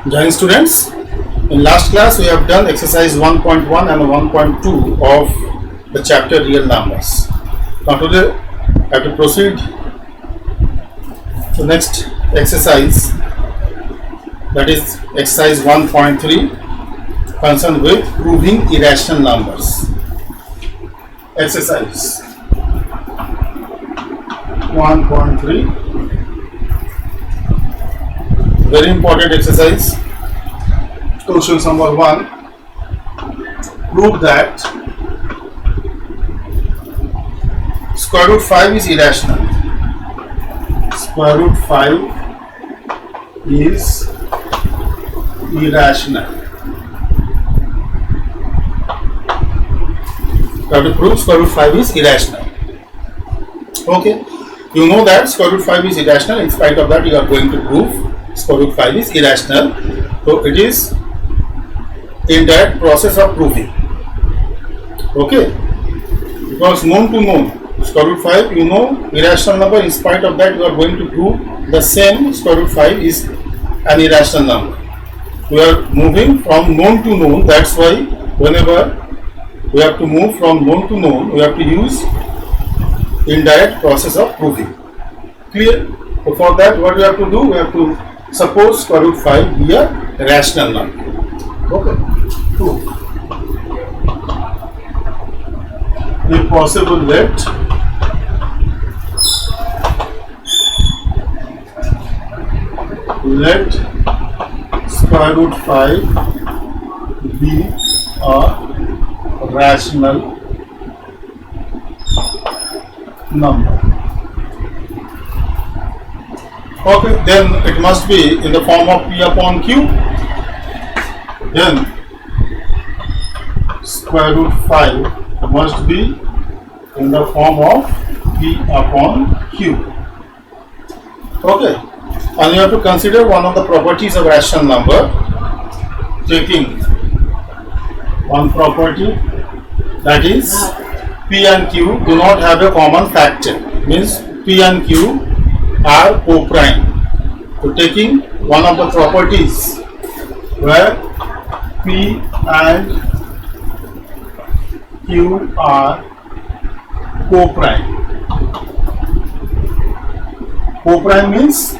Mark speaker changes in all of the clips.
Speaker 1: Join students. In last class we have done exercise 1.1 and 1.2 of the chapter real numbers. Now today I have to proceed to next exercise, that is exercise 1.3, concerned with proving irrational numbers. Exercise 1.3, very important exercise. Question number 1, prove that square root 5 is irrational. Square root 5 is irrational. You have to prove square root 5 is irrational. Okay, you know that square root 5 is irrational. In spite of that, you are going to prove square root 5 is irrational. So it is in that process of proving. Okay, because known to known, square root 5, you know, irrational number. In spite of that, you are going to prove the same square root 5 is an irrational number. We are moving from known to known. That's why whenever we have to move from known to known, we have to use indirect process of proving. Clear? So for that, what we have to do? We have to suppose square root 5 be a rational number. Okay. 2. If possible, let square root 5 be a rational number. Okay, then it must be in the form of P upon Q. Then square root 5 must be in the form of P upon Q. Okay, and you have to consider one of the properties of rational number. Taking one property, that is P and Q do not have a common factor, means P and Q are co-prime. So taking one of the properties where P and Q are co-prime. Co-prime means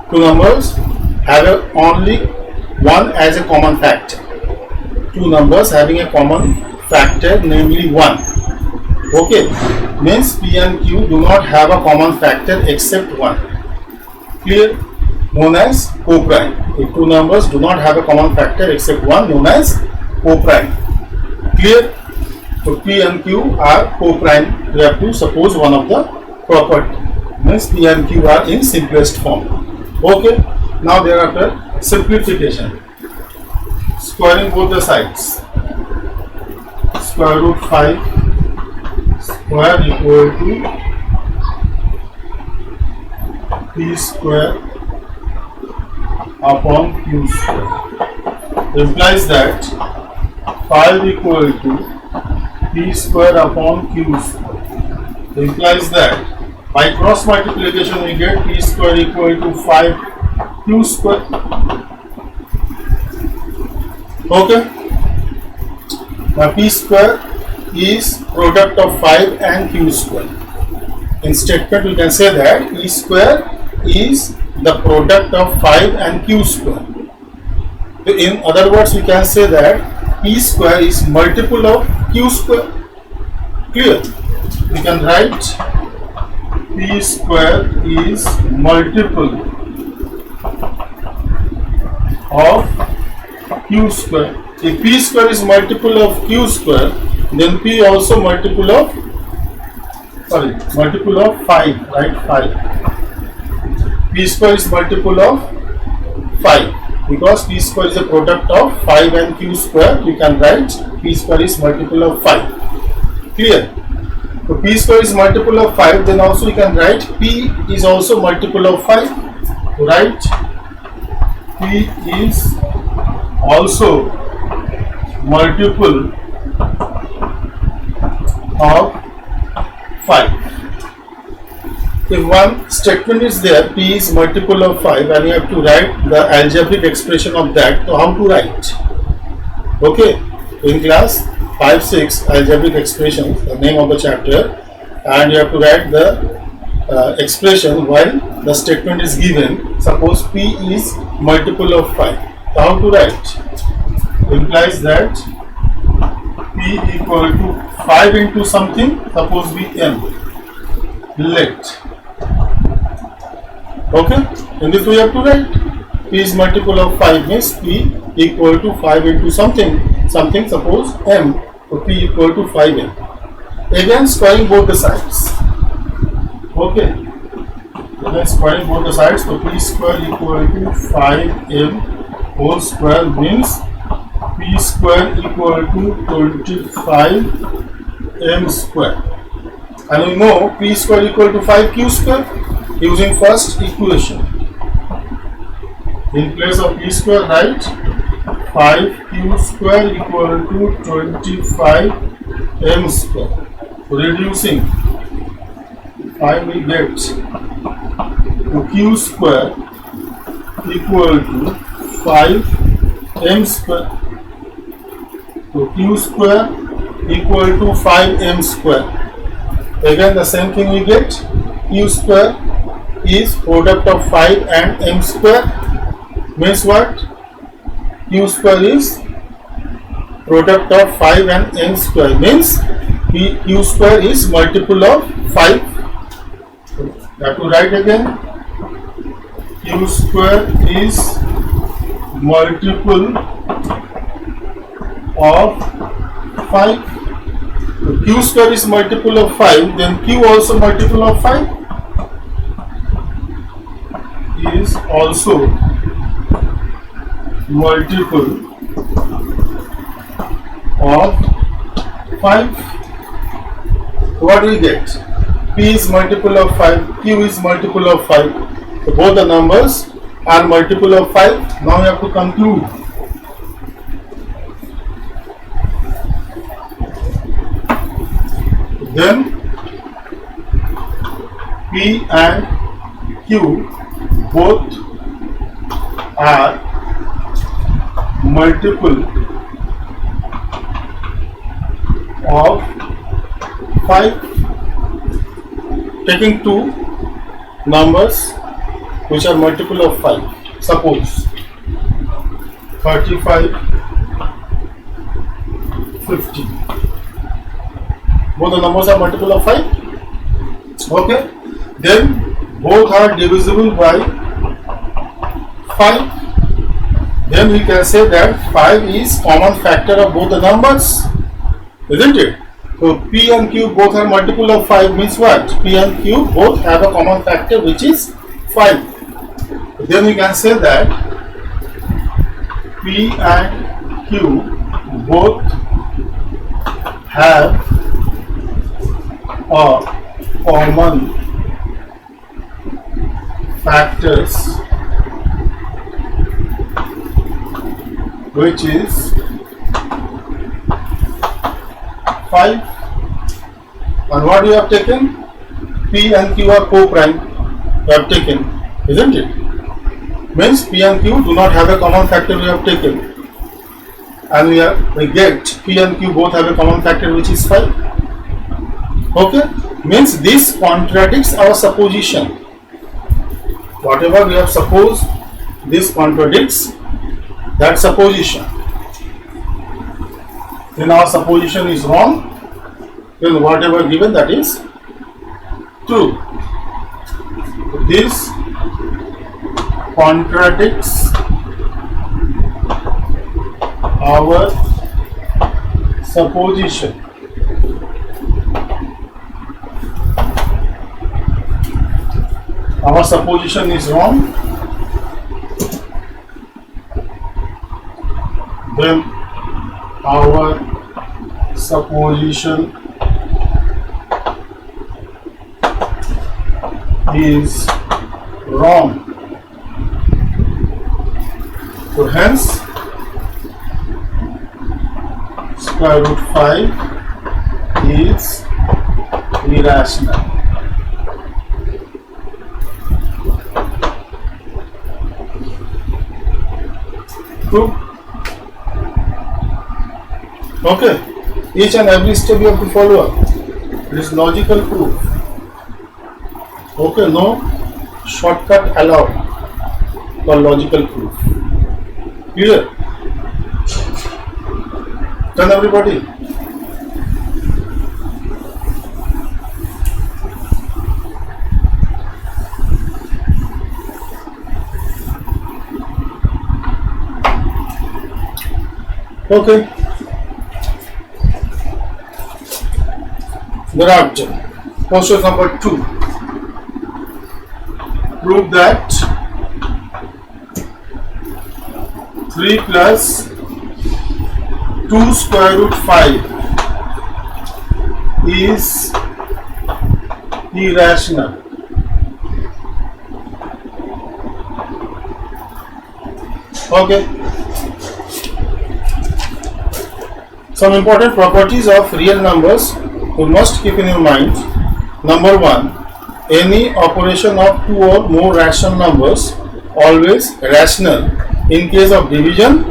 Speaker 1: two numbers have only one as a common factor. Two numbers having a common factor, namely 1. Okay, means P and Q do not have a common factor except 1. Clear? Known as co-prime. If two numbers do not have a common factor except 1, known as co-prime. Clear? So P and Q are co-prime. We have to suppose one of the property. Means P and Q are in simplest form. Okay. Now thereafter simplification. Squaring both the sides. Square root 5 square equal to P square upon Q square. Implies that 5 equal to P square upon Q square. Implies that by cross multiplication we get P square equal to 5 Q square. Okay. Now P square is product of 5 and Q square. In statement we can say that P square is the product of 5 and Q square. In other words, we can say that P square is multiple of Q square. Clear? We can write P square is multiple of Q square. If P square is multiple of Q square, then P also multiple of 5, right? 5. P square is multiple of 5 because P square is a product of 5 and Q square. You can write P square is multiple of 5. Clear? So P square is multiple of 5, then also you can write P is also multiple of 5. Write P is also multiple of 5. if one statement is there, p is multiple of 5, and you have to write the algebraic expression of that, so how to write? Okay, in class 5-6 algebraic expressions, the name of the chapter, and you have to write the expression while the statement is given. Suppose p is multiple of 5, so how to write? Implies that p equal to 5 into something, suppose be m, let. Okay, in this we have to write p is multiple of 5 means p equal to 5 into something, suppose m, so p equal to 5m. Again squaring both the sides. Okay, again squaring both the sides, so p square equal to 5m whole square means p square equal to 25m square, and we know p square equal to 5q square using first equation. In place of p square, write 5q square equal to 25m square. Reducing 5 we get q square equal to 5m square. So q square equal to 5m square. Again the same thing we get, q square is product of 5 and m square, means what? Q square is product of 5 and m square, means q square is multiple of 5. Have to write again, q square is multiple of 5. So q square is multiple of 5, then q also multiple of 5 is also multiple of 5. So what do we get? P is multiple of 5, Q is multiple of 5. So both the numbers are multiple of 5. Now we have to conclude. Then P and Q both are multiple of 5. Taking two numbers which are multiple of 5, suppose 35, 50. Both the numbers are multiple of 5. Okay, then both are divisible by 5. Then we can say that 5 is common factor of both the numbers, isn't it? So P and Q both are multiple of 5 means what? P and Q both have a common factor which is 5. Then we can say that P and Q both have a common factors which is 5. And what you have taken? P and Q are co-prime. You have taken, isn't it? Means P and Q do not have a common factor we have taken. And we get P and Q both have a common factor which is 5. Okay? Means this contradicts our supposition. Whatever we have supposed, this contradicts that supposition. Then our supposition is wrong, then whatever given, that is true. This contradicts our supposition. Our supposition is wrong, then our supposition is wrong. So hence square root 5 is irrational. proof. Okay, each and every step you have to follow up. It is logical proof. Okay, no shortcut allowed for logical proof. Clear? Done, everybody? Okay. Thereafter, question number 2. Prove that 3 plus 2 square root 5 is irrational. Okay. Some important properties of real numbers you must keep in your mind. Number 1, any operation of 2 or more rational numbers always rational. In case of division,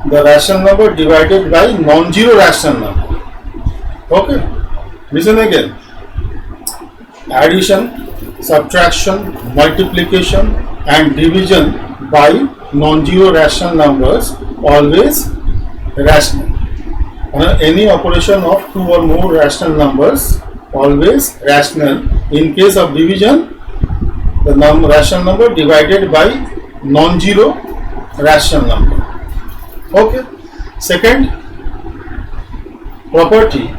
Speaker 1: the rational number divided by non-zero rational number. Okay, listen again. Addition, subtraction, multiplication and division by non-zero rational numbers always rational. Any operation of 2 or more rational numbers always rational. In case of division, the rational number divided by non-zero rational number. Okay. Second property,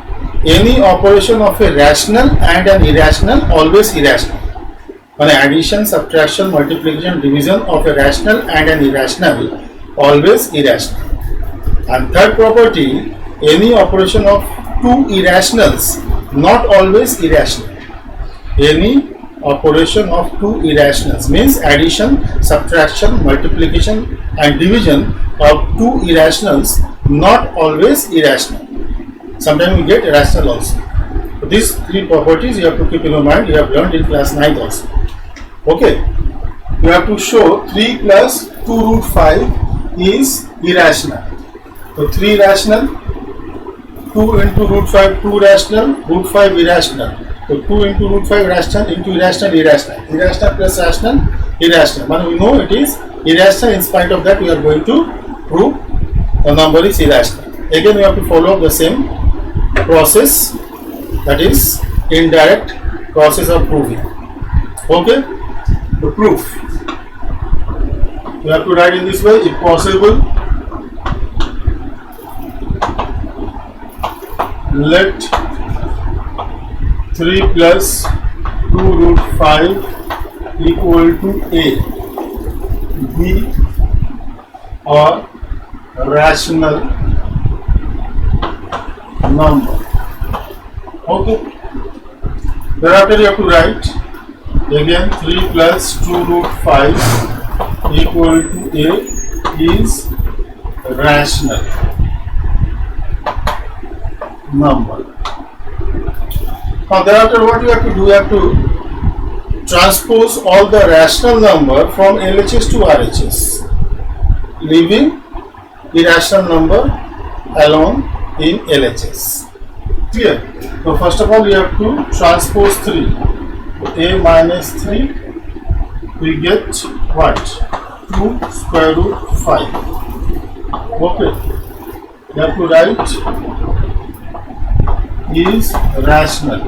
Speaker 1: any operation of a rational and an irrational always irrational. Addition, subtraction, multiplication, division of a rational and an irrational always irrational. And third property, any operation of 2 irrationals not always irrational. Any operation of 2 irrationals means addition, subtraction, multiplication and division of 2 irrationals not always irrational. Sometimes we get irrational also. So these 3 properties you have to keep in your mind. You have learned in class 9 also. Okay. You have to show 3 plus 2 root 5 is irrational. So 3 rational, 2 into root 5 2 rational, root 5 irrational. So 2 into root 5 rational into irrational, irrational. Irrational plus rational, irrational. But we know it is irrational. In spite of that, we are going to prove the number is irrational. Again, we have to follow the same process, that is indirect process of proving. Okay, the proof. You have to write in this way: if possible, let 3 plus 2 root 5 equal to a be a rational number. Okay. Thereafter you have to write again 3 plus 2 root 5 equal to a is rational number. Now thereafter what you have to do, you have to transpose all the rational number from LHS to RHS, leaving irrational number alone in LHS. Clear? So first of all you have to transpose 3. A minus 3, we get what? 2 square root 5. Okay. You have to write is rational.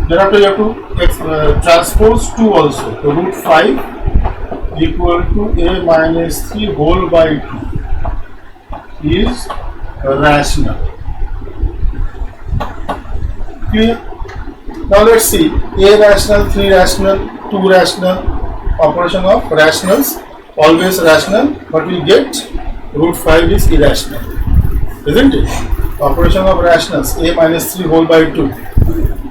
Speaker 1: Thereafter you have to transpose 2 also. So root 5 equal to a minus 3 whole by 2 is rational. Clear? Now let's see. A rational, 3 rational, 2 rational, operation of rationals always rational, but we get root 5 is irrational, isn't it? Operation of rationals, a minus 3 whole by 2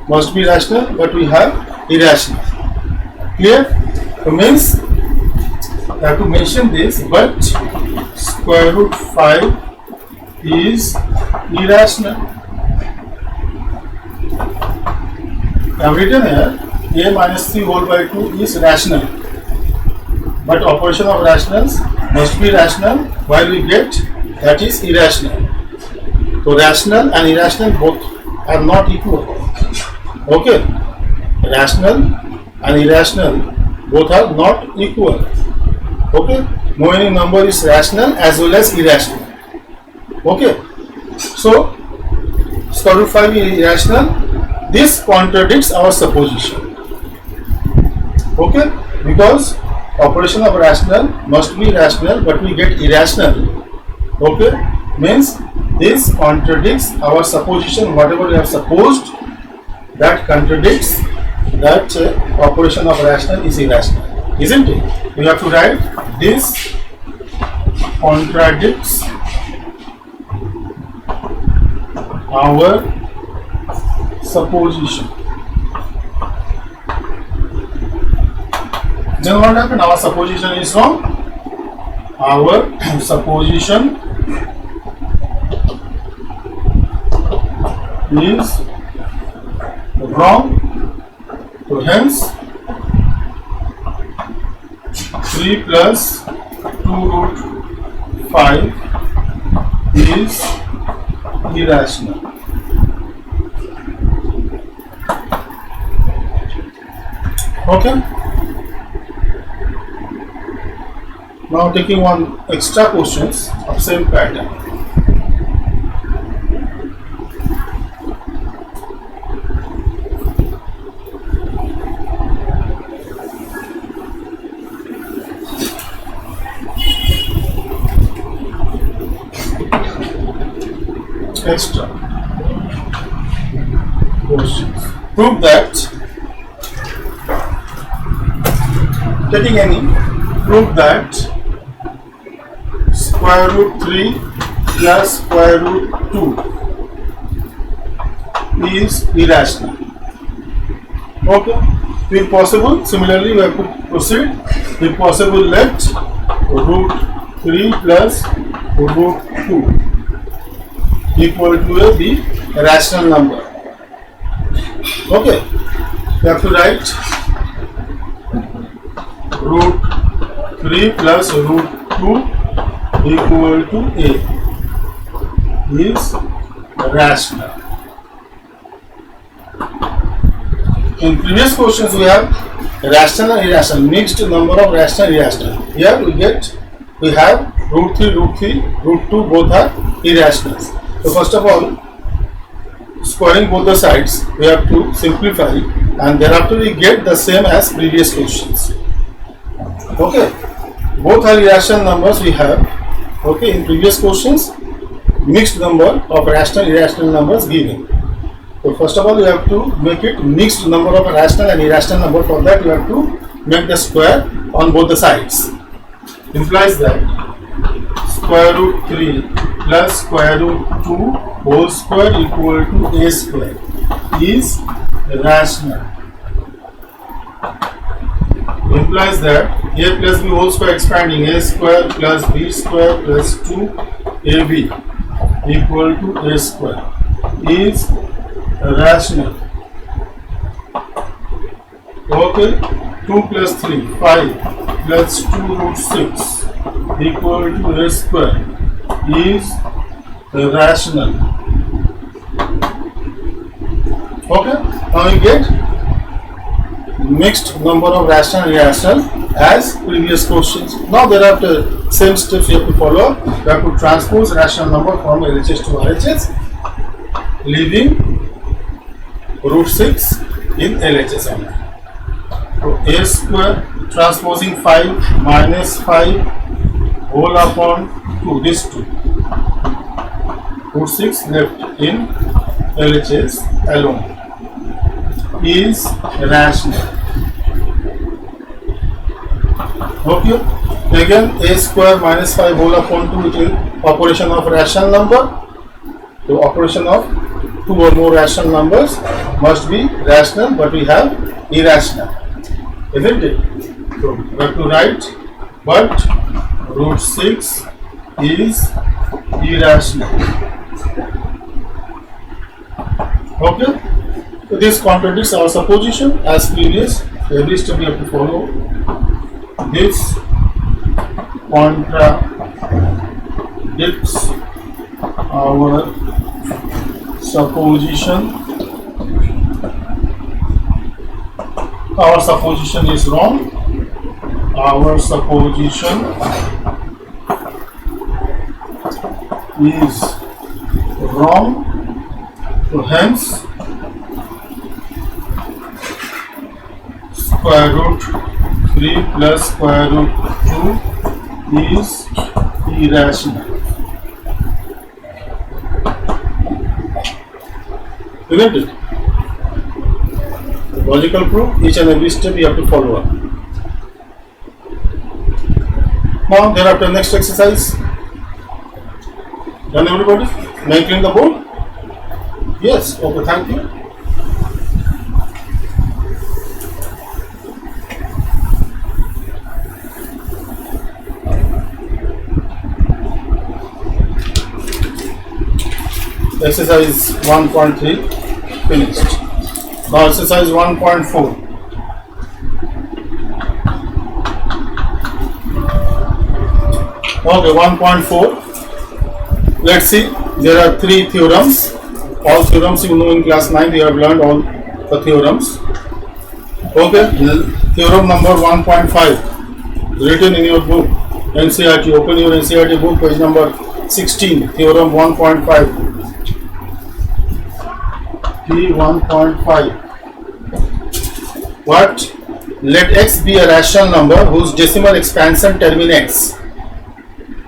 Speaker 1: must be rational, but we have irrational. Clear? So means I have to mention this, but square root 5 is irrational. I have written here a minus 3 whole by 2 is rational, but operation of rationals must be rational, while we get that is irrational. So rational and irrational both are not equal. Okay, rational and irrational both are not equal. Okay, no any number is rational as well as irrational. Okay, so square root 5 is irrational. This contradicts our supposition. Okay, because operation of rational must be rational, but we get irrational. Okay, means this contradicts our supposition. Whatever we have supposed, that contradicts that operation of rational is irrational, isn't it? We have to write this contradicts our supposition. Then what happened? Our supposition is wrong. Our supposition is wrong. So hence 3 plus 2 root 5 is irrational. Okay. Now taking one extra questions of same pattern. Extra questions. Prove that, taking any, prove that square root 3 plus square root 2 is irrational. Okay, if possible, similarly we have to proceed. If possible, let root 3 plus root 2 equal to a be a rational number. Okay, you have to write root 3 plus root 2 equal to a is rational. In previous questions we have rational and irrational, mixed number of rational and irrational. Here we have root 3, root 2 both are irrationals. So first of all, squaring both the sides, we have to simplify, and thereafter we get the same as previous questions. Okay, both are irrational numbers we have. Okay, in previous questions, mixed number of rational and irrational numbers given. So first of all, you have to make it mixed number of rational and irrational number. For that, you have to make the square on both the sides. Implies that square root 3 plus square root 2 whole square equal to a square is rational. Implies that a plus b whole square expanding, a square plus b square plus 2ab equal to a square is rational. Okay, 2 plus 3, 5 plus 2 root 6 equal to a square is rational. Okay, now we get mixed number of rational and irrational as previous questions. Now there are the same steps you have to follow. You have to transpose rational number from LHS to RHS, leaving root 6 in LHS only. So a square transposing 5 minus 5 whole upon 2, this 2. Root 6 left in LHS alone is rational. Okay, again a square minus 5 whole upon 2, which is operation of rational number. So operation of 2 or more rational numbers must be rational, but we have irrational, isn't it? So we have to write, but root 6 is irrational. Okay, So this contradicts our supposition as previous. Every step we have to follow. This contradicts our supposition. Our supposition is wrong. Our supposition is wrong. So hence square root 3 plus square root 2 is irrational. Isn't it? The logical proof, each and every step you have to follow up. Now thereafter next exercise. Done everybody? May I clean the board? Yes, okay, thank you. Exercise 1.3 finished. Now exercise 1.4. Okay, 1.4. Let's see. There are three theorems. All theorems you know in class 9. You have learned all the theorems. Okay. Theorem number 1.5 written in your book NCERT. Open your NCERT book, page number 16. Theorem 1.5. T1.5. What? Let x be a rational number whose decimal expansion terminates.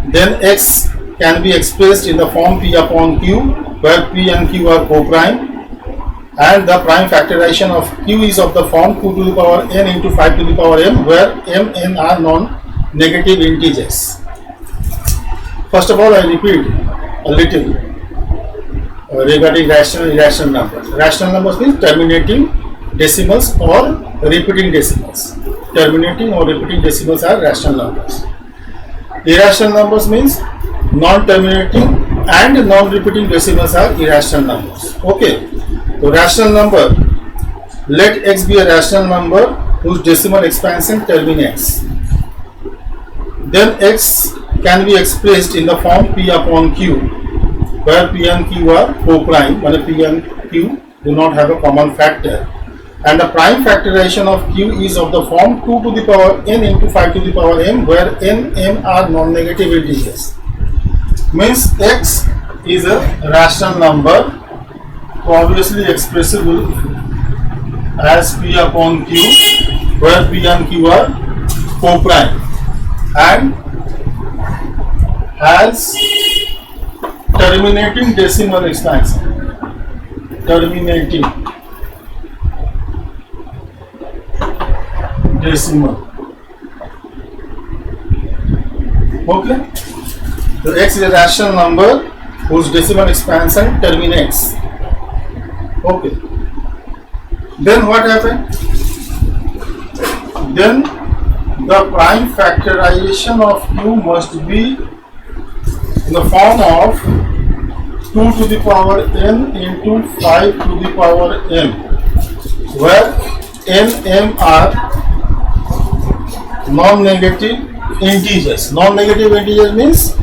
Speaker 1: Then x can be expressed in the form p upon q, where p and q are co-prime, and the prime factorization of q is of the form 2 to the power n into 5 to the power m, where m, n are non-negative integers. First of all, I repeat a little regarding rational and irrational numbers. Rational numbers means terminating decimals or repeating decimals. Terminating or repeating decimals are rational numbers. Irrational numbers means non-terminating and non-repeating decimals are irrational numbers. Okay. So rational number. Let x be a rational number whose decimal expansion terminates. Then x can be expressed in the form p upon q, where p and q are co-prime, when p and q do not have a common factor, and the prime factorization of q is of the form 2 to the power n into 5 to the power m, where n, m are non-negative integers. Means x is a rational number, obviously expressible as p upon q, where p and q are co-prime and has terminating decimal expansion. Terminating decimal. Okay. So x is a rational number whose decimal expansion terminates. Okay. Then what happened? Then the prime factorization of q must be in the form of 2 to the power n into 5 to the power m, where n, m are non-negative integers. Non-negative integers means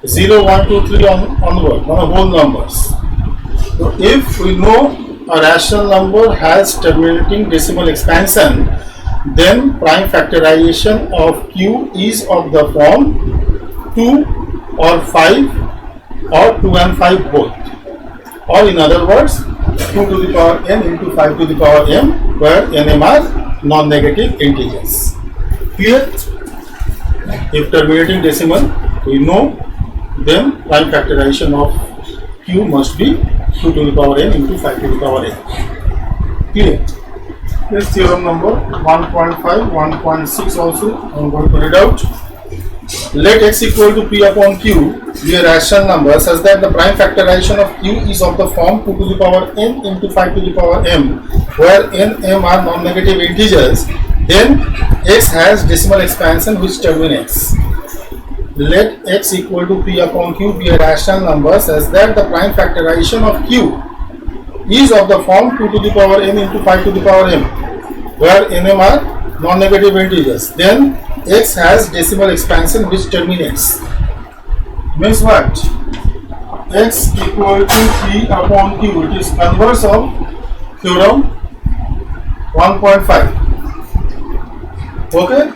Speaker 1: 0, 1, 2, 3 onward, on whole numbers. So if we know a rational number has terminating decimal expansion, then prime factorization of q is of the form 2 or 5 or 2 and 5 both, or in other words 2 to the power n into 5 to the power m, where n, m are non-negative integers. Clear? If terminating decimal we know, then prime factorization of q must be 2 to the power n into 5 to the power n. Clear? This theorem number 1.5, 1.6 also I am going to read out. Let x equal to p upon q be a rational number such that the prime factorization of q is of the form 2 to the power n into 5 to the power m, where n, m are non-negative integers. Then x has decimal expansion which terminates. Let x equal to p upon q be a rational number such that the prime factorization of q is of the form 2 to the power n into 5 to the power m, where nm are non-negative integers, then x has decimal expansion which terminates. Means what? X equal to p upon q, it is converse of theorem 1.5. Okay,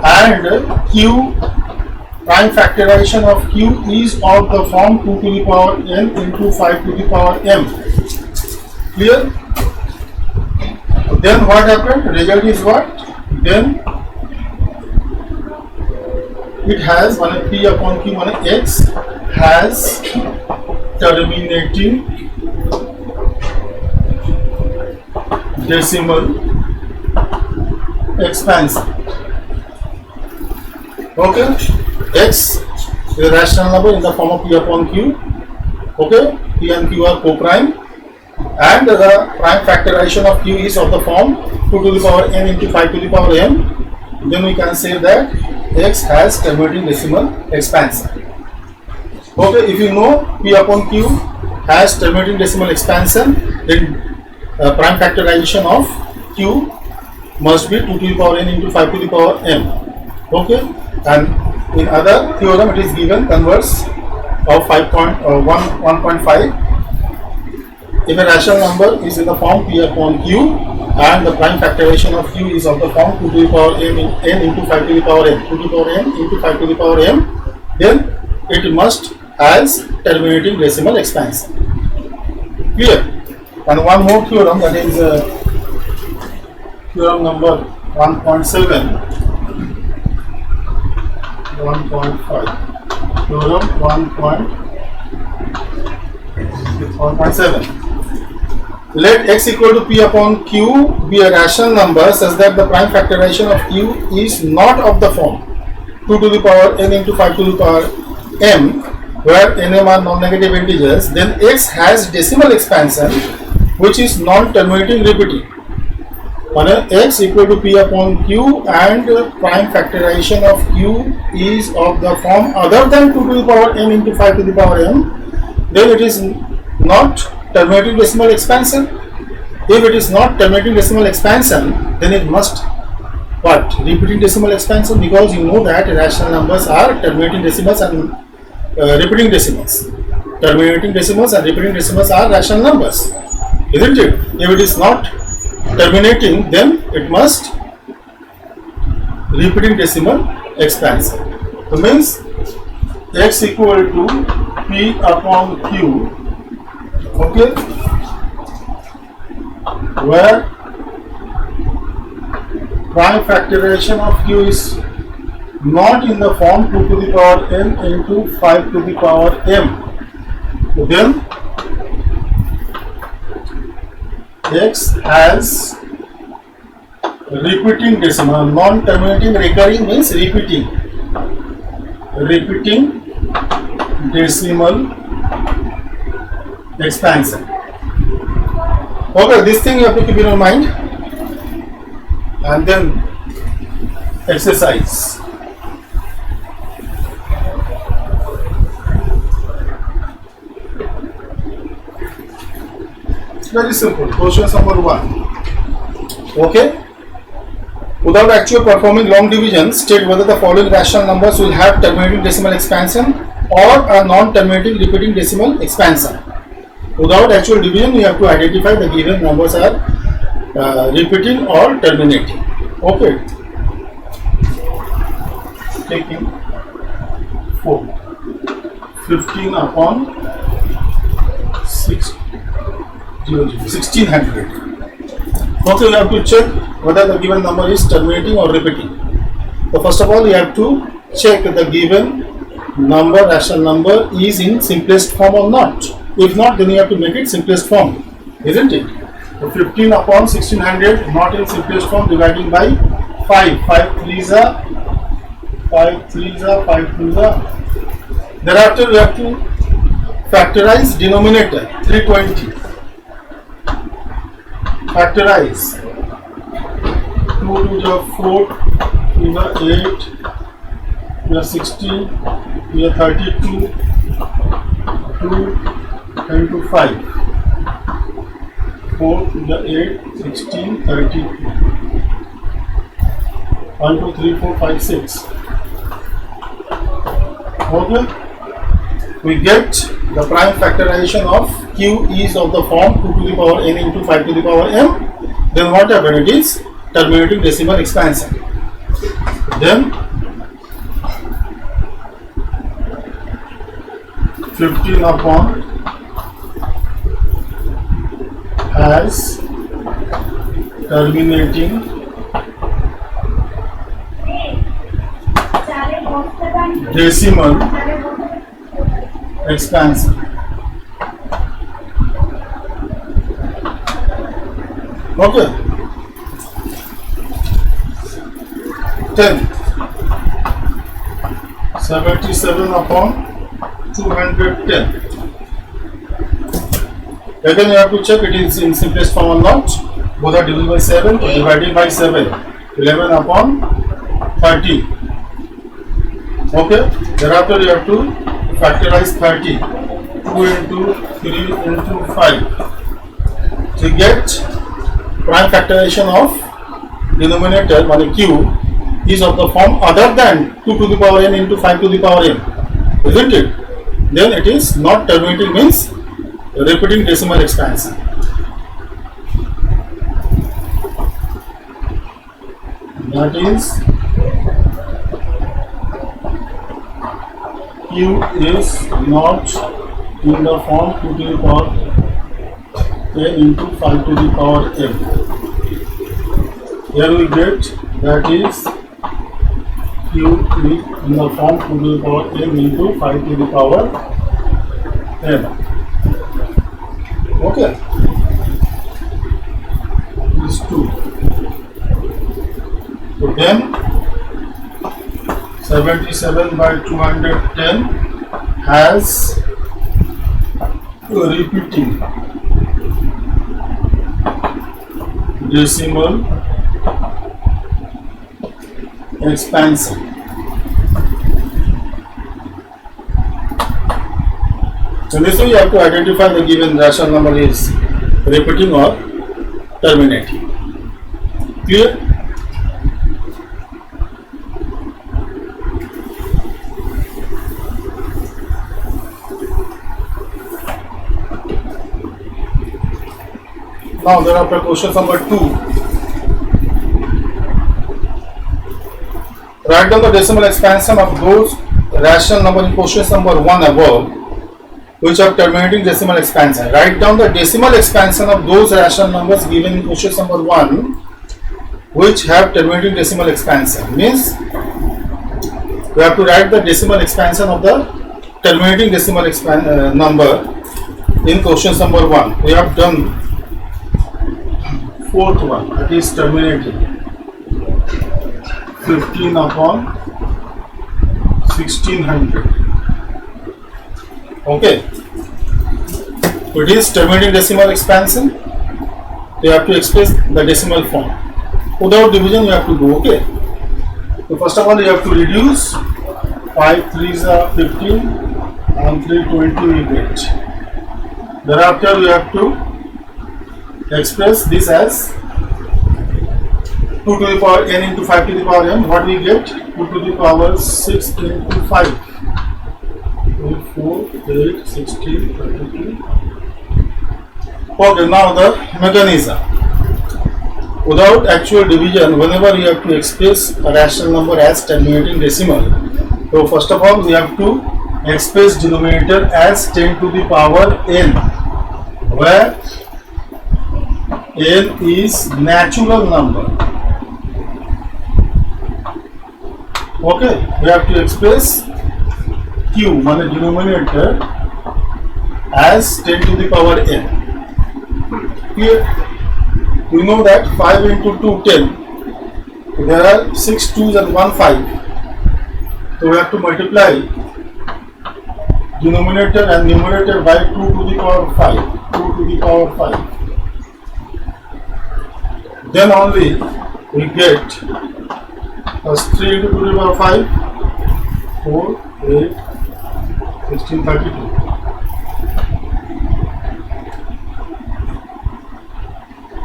Speaker 1: and q, prime factorization of q is of the form 2 to the power n into 5 to the power m. Clear? Then what happened? Result is what? Then it has one p upon q, one x has terminating decimal expansion. Okay, x is a rational number in the form of p upon q. Okay, p and q are co-prime, and the prime factorization of q is of the form 2 to the power n into 5 to the power m. Then we can say that x has terminating decimal expansion. Okay, if you know p upon q has terminating decimal expansion, then prime factorization of q must be 2 to the power n into 5 to the power m. Okay, and in other theorem it is given converse of 1.5. If a rational number is in the form p upon q and the prime factorization of q is of the form 2 to the power n into 5 to the power m, 2 to the power n into 5 to the power m, then it must has terminating decimal expansion. Clear? And one more theorem, that is theorem number 1.7. 1.5. Theorem 1.7. Let x equal to p upon q be a rational number such that the prime factorization of q is not of the form 2 to the power n into 5 to the power m, where nm are non-negative integers, then x has decimal expansion which is non-terminating repeating. When x equal to p upon q and prime factorization of q is of the form other than 2 to the power n into 5 to the power m, then it is not terminating decimal expansion. If it is not terminating decimal expansion, then it must what? Repeating decimal expansion, because you know that rational numbers are terminating decimals and repeating decimals. Terminating decimals and repeating decimals are rational numbers, isn't it? If it is not terminating, then it must repeating decimal expansion. So means x equal to p upon q, okay, where prime factorization of q is not in the form 2 to the power n into 5 to the power m. So then x has repeating decimal, non-terminating, recurring means repeating decimal expansion. Okay, this thing you have to keep in your mind. And then exercise. It's very simple. Question number 1. Okay. Without actually performing long division, state whether the following rational numbers will have terminating decimal expansion or a non-terminating repeating decimal expansion. Without actual division, you have to identify the given numbers are repeating or terminating. Okay. Taking 4. 15 upon 1600. Okay, you have to check whether the given number is terminating or repeating. So first of all, you have to check the given number, rational number, is in simplest form or not. If not, then you have to make it simplest form, isn't it? So 15 upon 1600 not in simplest form, dividing by 5. 5 3s are 5 3s are 5 2s are. Thereafter, we have to factorize denominator 320. Factorize 2 to the 4 to the 8 to the 16 to the 32 2 10 to 5. 4 to the 8, 16, 32. 1, 2, 3, 4, 5, 6. Okay. We get the prime factorization of q is of the form 2 to the power n into 5 to the power m. Then what happened? It is terminating decimal expansion. Then 15 upon as terminating decimal expansion. Okay. 10. 77 upon 210. Again, you have to check it is in simplest form or not. Both are divisible by 7 or dividing by 7. 11 upon 30. Okay. Thereafter, you have to factorize 30. 2 into 3 into 5. To get prime factorization of denominator, money q, is of the form other than 2 to the power n into 5 to the power n. Isn't it? Then it is not terminating, means repeating decimal expansion. That is q is not in the form 2 to the power n into 5 to the power n. Here we get that is q is in the form 2 to the power n into 5 to the power n. Okay. These two. So then 77 by 210 has repeating decimal expansion. So this way you have to identify the given rational number is repeating or terminating. Clear? Now thereafter question number 2. Write down the decimal expansion of those rational number in question number 1 above which are terminating decimal expansion. Write down the decimal expansion of those rational numbers given in question number 1 which have terminating decimal expansion. Means we have to write the decimal expansion of the terminating decimal number in question number 1. We have done fourth one, that is terminating 15 upon 1600. Okay, so it is terminating decimal expansion. You have to express the decimal form. Without division you have to do. Okay, so first of all you have to reduce 5 3s are 15 and 3 20 we get. Thereafter you have to express this as 2 to the power n into 5 to the power m. What we get? 2 to the power 6 into 5. 4, 8, 16, 32. Okay, now the mechanism. Without actual division, whenever you have to express a rational number as terminating decimal, so first of all we have to express denominator as 10 to the power n, where n is natural number. Okay, we have to express q, means denominator, as 10 to the power n. Here we know that 5 into 2 10. There are 6 2s and 1 5. So we have to multiply denominator and numerator by 2 to the power 5. 2 to the power 5. Then only we get as 3 into 2 to the power 5, 4, 8, 16, 32.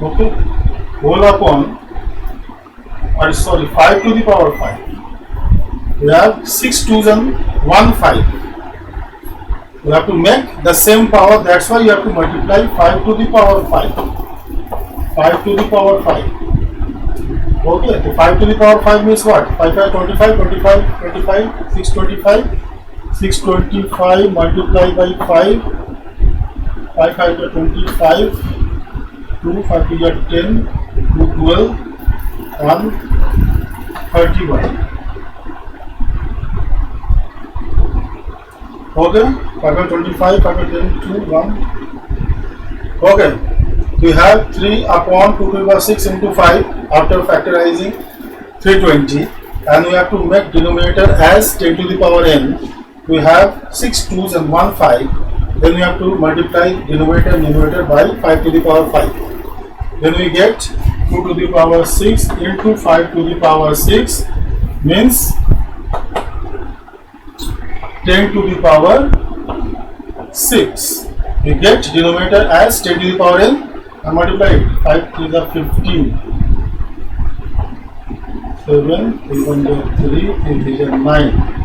Speaker 1: Okay, whole upon, or sorry, 5 to the power 5. We have 6 twos and 1 5. You have to make the same power, that's why you have to multiply 5 to the power 5. 5 to the power 5. Okay, so 5 to the power 5 means what? 5 5 25, 25, 25, 625. 625 multiplied by 5. 5 5 to 25. 2 5 to 10. 2 12. 1 31. Okay, 5 by 25, 5 by 10, 2, 1. Okay, we have 3 upon 2 to the power 6 into 5 after factorizing 320, and we have to make denominator as 10 to the power n. We have 6 twos and 1 5. Then we have to multiply denominator and numerator by 5 to the power 5. Then we get 2 to the power 6 into 5 to the power 6 means 10 to the power 6. We get denominator as 10 to the power n and multiply it. 5 to the 15. 7, 3 1 3, 3 3 9.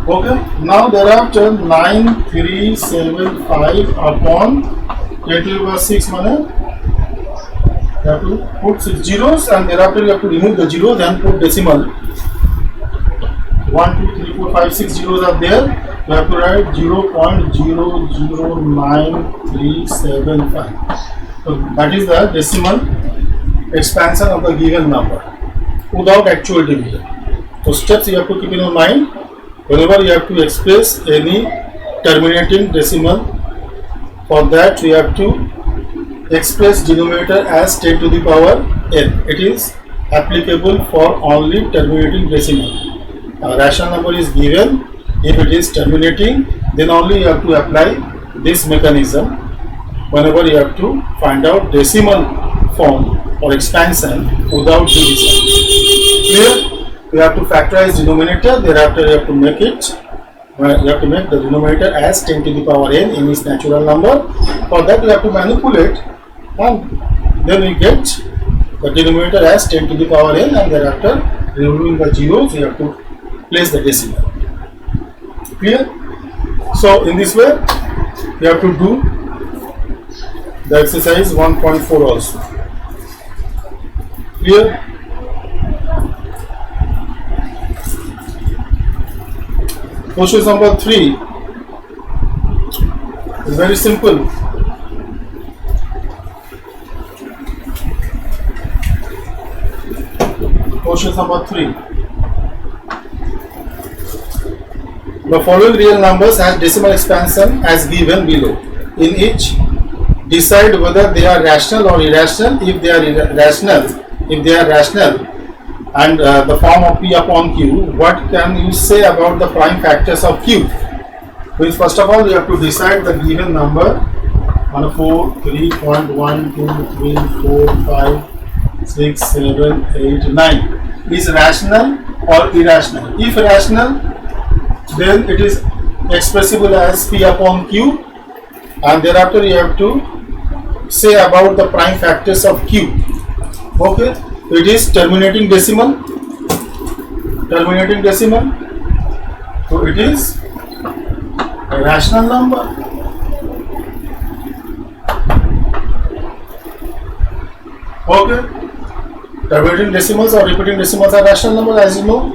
Speaker 1: Okay, now thereafter 9 3 7 5 upon 10 to the power 6 money. You have to put 6 zeros and thereafter you have to remove the zeros and put decimal. 1 2 3 4 5 6 zeros are there. You have to write 0.009375. So that is the decimal expansion of the given number without actual division. So steps you have to keep in your mind whenever you have to express any terminating decimal. For that you have to express denominator as 10 to the power n. It is applicable for only terminating decimal. A rational number is given. If it is terminating, then only you have to apply this mechanism whenever you have to find out decimal form or expansion without division. Clear? You have to factorize denominator, thereafter you have to make it. You have to make the denominator as 10 to the power n in its natural number. For that you have to manipulate, and then we get the denominator as 10 to the power n, and thereafter removing the zeros you have to place the decimal. Clear? So in this way you have to do the exercise 1.4 also. Clear? Question number 3 is very simple. Question number 3. The following real numbers has decimal expansion as given below. In each, decide whether they are rational or irrational. If they are rational, and the form of P upon Q, what can you say about the prime factors of Q? Which first of all you have to decide the given number 1 4 3.1 2 3 4 5 6 7 8 9 is rational or irrational. If rational, then it is expressible as P upon Q, and thereafter you have to say about the prime factors of Q. Okay, it is terminating decimal. So it is a rational number. Okay, terminating decimals or repeating decimals are rational numbers, as you know.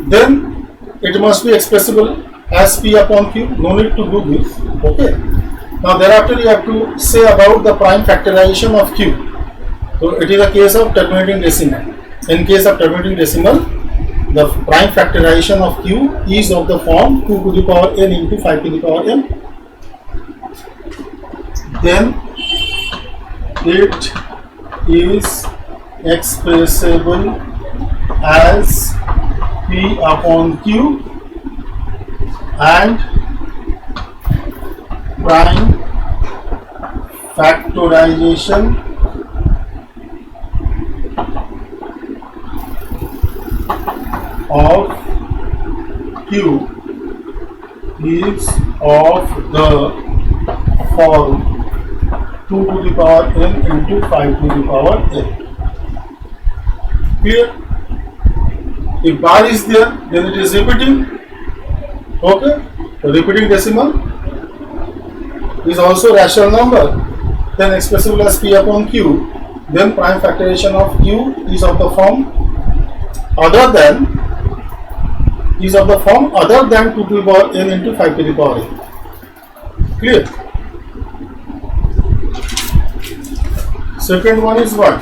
Speaker 1: Then it must be expressible as P upon Q. No need to do this. Okay. Now thereafter you have to say about the prime factorization of Q. So it is a case of terminating decimal. In case of terminating decimal, the prime factorization of Q is of the form 2 to the power n into 5 to the power n. Then it is expressible as P upon Q and prime factorization of Q is of the form 2 to the power n into 5 to the power n. Clear? If bar is there, then it is repeating. Okay? The repeating decimal is also rational number, then expressible as p upon q. Then prime factorization of q is of the form other than 2 to the power n into 5 to the power n. Clear? Second one is what?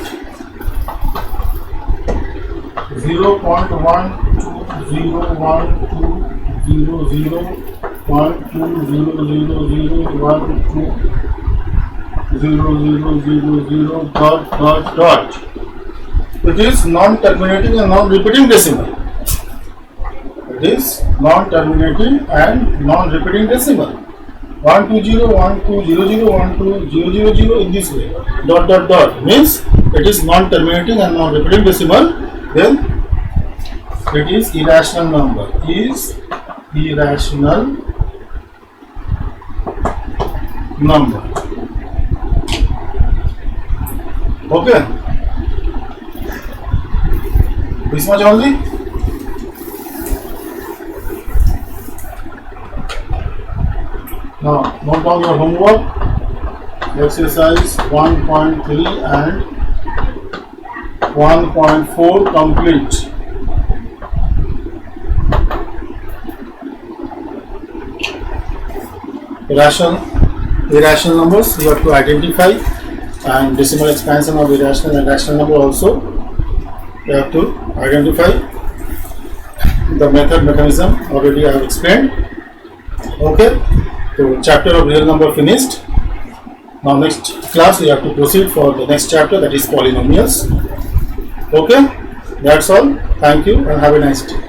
Speaker 1: 0.1200120000120000 dot. It is non-terminating and non-repeating decimal. It is non-terminating and non-repeating decimal. 12012001200 in this way. Dot dot dot means it is non-terminating and non-repeating decimal. Then it is irrational number. Is irrational number. Okay. This much only. Now note down your homework. Exercise 1.3 and 1.4 complete. Irrational numbers you have to identify, and decimal expansion of irrational and rational number also you have to identify. The mechanism already I have explained. Okay, so chapter of real number finished. Now next class we have to proceed for the next chapter, that is polynomials. Okay, that's all. Thank you and have a nice day.